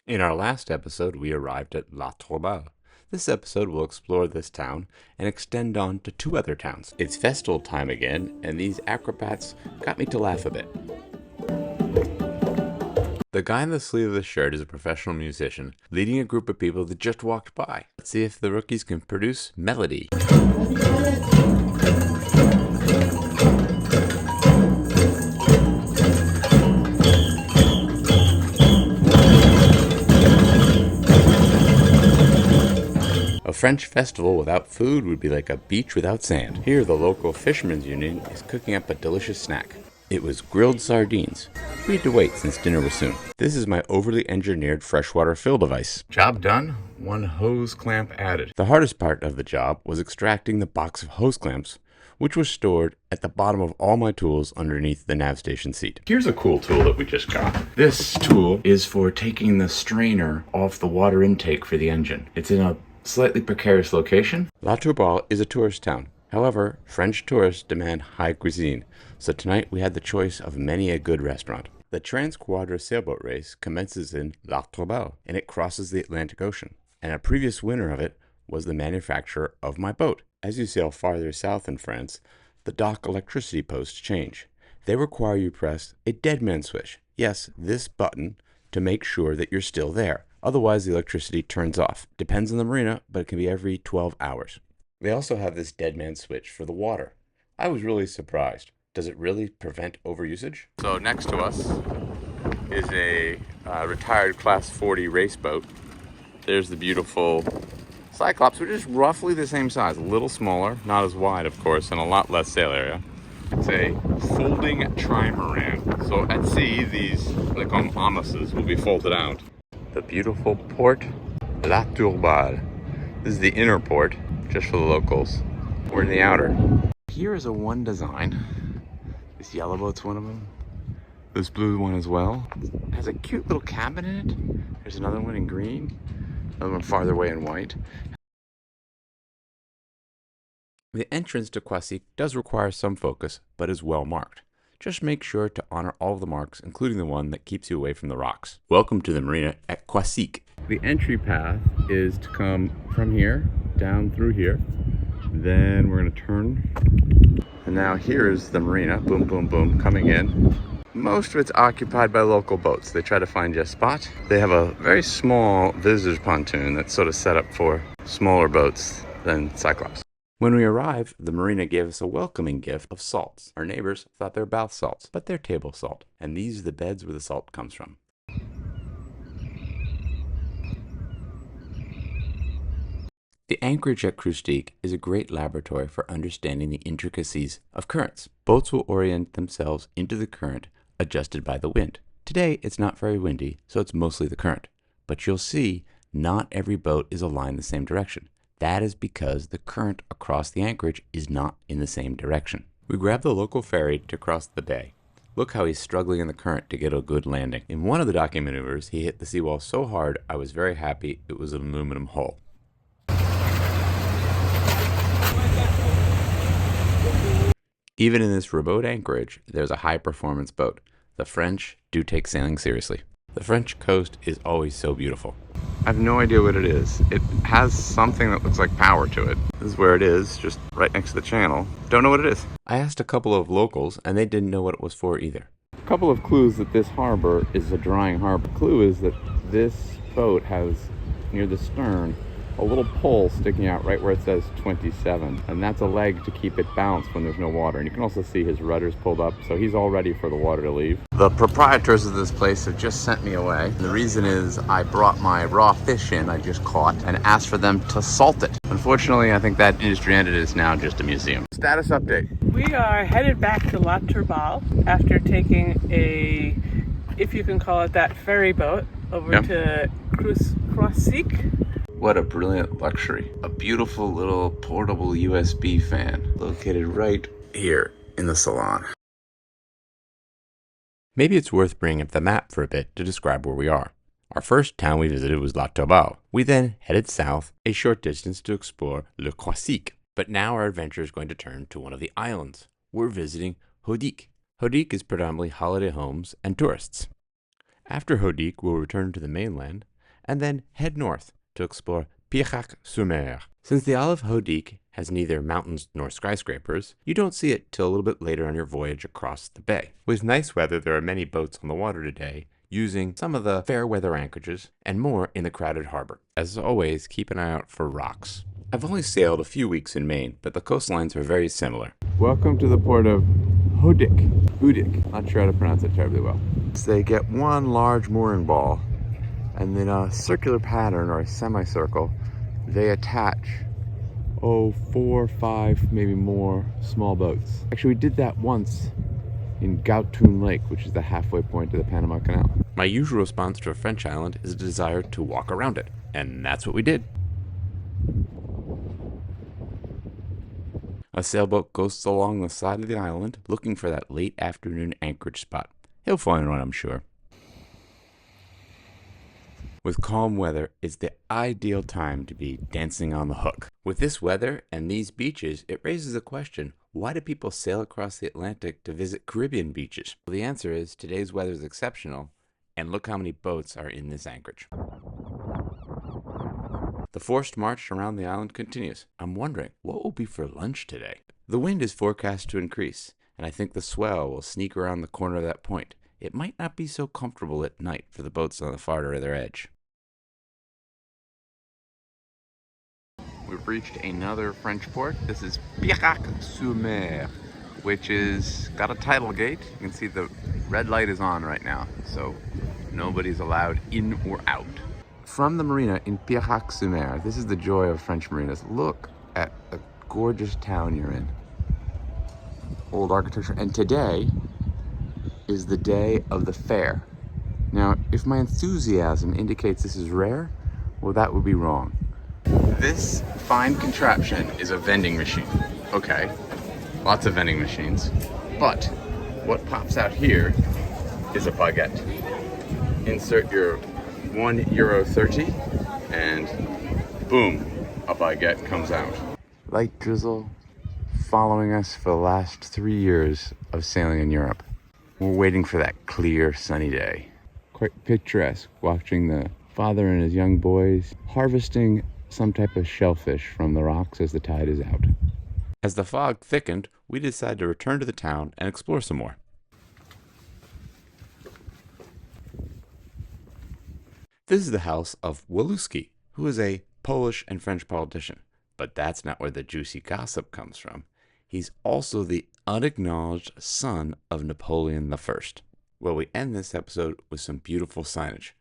In our last episode, we arrived at La Torbelle. This episode will explore this town and extend on to two other towns. It's festival time again, and these acrobats got me to laugh a bit. The guy in the sleeve of the shirt is a professional musician, leading a group of people that just walked by. Let's see if the rookies can produce melody. A French festival without food would be like a beach without sand. Here, the local fishermen's union is cooking up a delicious snack. It was grilled sardines. We had to wait since dinner was soon. This is my overly engineered freshwater fill device. Job done, one hose clamp added. The hardest part of the job was extracting the box of hose clamps, which was stored at the bottom of all my tools underneath the nav station seat. Here's a cool tool that we just got. This tool is for taking the strainer off the water intake for the engine. It's in a slightly precarious location. La Tourballe is a tourist town. However, French tourists demand high cuisine, so tonight we had the choice of many a good restaurant. The Transquadra sailboat race commences in La Tourballe, and it crosses the Atlantic Ocean. And a previous winner of it was the manufacturer of my boat. As you sail farther south in France, the dock electricity posts change. They require you press a dead man switch. Yes, this button to make sure that you're still there. Otherwise, the electricity turns off. Depends on the marina, but it can be every 12 hours. They also have this dead man switch for the water. I was really surprised. Does it really prevent overusage? So next to us is a retired Class 40 race boat. There's the beautiful Cyclops, which is roughly the same size. A little smaller, not as wide, of course, and a lot less sail area. It's a folding trimaran. So at sea, these, they call them amises, will be folded out. The beautiful port La Tourballe. This is the inner port, just for the locals. We're in the outer. Here is a one design. This yellow boat's one of them. This blue one as well. It has a cute little cabin in it. There's another one in green. Another one farther away in white. The entrance to Quasique does require some focus, but is well marked. Just make sure to honor all of the marks, including the one that keeps you away from the rocks. Welcome to the marina at Quasique. The entry path is to come from here, down through here. Then we're gonna turn. And now here is the marina, boom, boom, boom, coming in. Most of it's occupied by local boats. They try to find you a spot. They have a very small visitor's pontoon that's sort of set up for smaller boats than Cyclops. When we arrived, the marina gave us a welcoming gift of salts. Our neighbors thought they're bath salts, but they're table salt. And these are the beds where the salt comes from. The anchorage at Quasique is a great laboratory for understanding the intricacies of currents. Boats will orient themselves into the current adjusted by the wind. Today, it's not very windy, so it's mostly the current. But you'll see, not every boat is aligned the same direction. That is because the current across the anchorage is not in the same direction. We grabbed the local ferry to cross the bay. Look how he's struggling in the current to get a good landing. In one of the docking maneuvers, he hit the seawall so hard, I was very happy it was an aluminum hull. Even in this remote anchorage, there's a high-performance boat. The French do take sailing seriously. The French coast is always so beautiful. I have no idea what it is. It has something that looks like power to it. This is where it is, just right next to the channel. Don't know what it is. I asked a couple of locals, and they didn't know what it was for either. A couple of clues that this harbor is a drying harbor. The clue is that this boat has, near the stern, a little pole sticking out right where it says 27, and that's a leg to keep it balanced when there's no water. And you can also see his rudder's pulled up, so he's all ready for the water to leave. The proprietors of this place have just sent me away. The reason is I brought my raw fish in I just caught and asked for them to salt it. Unfortunately, I think that industry ended. It's now just a museum. Status update. We are headed back to La Tourballe after taking a, if you can call it that, ferry boat over to Quasique. What a brilliant luxury. A beautiful little portable USB fan located right here in the salon. Maybe it's worth bringing up the map for a bit to describe where we are. Our first town we visited was La Tourballe. We then headed south a short distance to explore Le Quasique. But now our adventure is going to turn to one of the islands. We're visiting Hodique. Hodique is predominantly holiday homes and tourists. After Hodique, we'll return to the mainland and then head north to explore Pirach-sur-Mer. Since the Isle of Hodik has neither mountains nor skyscrapers, you don't see it till a little bit later on your voyage across the bay. With nice weather, there are many boats on the water today, using some of the fair weather anchorages and more in the crowded harbor. As always, keep an eye out for rocks. I've only sailed a few weeks in Maine, but the coastlines are very similar. Welcome to the port of Hodik. Not sure how to pronounce it terribly well. So they get one large mooring ball, and then a circular pattern or a semicircle, they attach 4 or 5, maybe more small boats. Actually, we did that once in Gautun Lake, which is the halfway point of the Panama Canal. My usual response to a French island is a desire to walk around it, and that's what we did. A sailboat ghosts along the side of the island looking for that late afternoon anchorage spot. He'll find one, I'm sure. With calm weather, it's the ideal time to be dancing on the hook. With this weather and these beaches, it raises the question, why do people sail across the Atlantic to visit Caribbean beaches? Well, the answer is today's weather is exceptional, and look how many boats are in this anchorage. The forced march around the island continues. I'm wondering, what will be for lunch today? The wind is forecast to increase, and I think the swell will sneak around the corner of that point. It might not be so comfortable at night for the boats on the farther edge. We've reached another French port. This is Pirach-sur-Mer, which is got a tidal gate. You can see the red light is on right now, so nobody's allowed in or out. From the marina in Pirach-sur-Mer, this is the joy of French marinas. Look at the gorgeous town you're in. Old architecture, and today is the day of the fair. Now, if my enthusiasm indicates this is rare, well, that would be wrong. This fine contraption is a vending machine. Okay, lots of vending machines, but what pops out here is a baguette. Insert your €1.30 and boom, a baguette comes out. Light drizzle following us for the last 3 years of sailing in Europe. We're waiting for that clear, sunny day. Quite picturesque watching the father and his young boys harvesting some type of shellfish from the rocks as the tide is out. As the fog thickened, we decided to return to the town and explore some more. This is the house of Woluski, who is a Polish and French politician. But that's not where the juicy gossip comes from. He's also the unacknowledged son of Napoleon I. Well, we end this episode with some beautiful signage.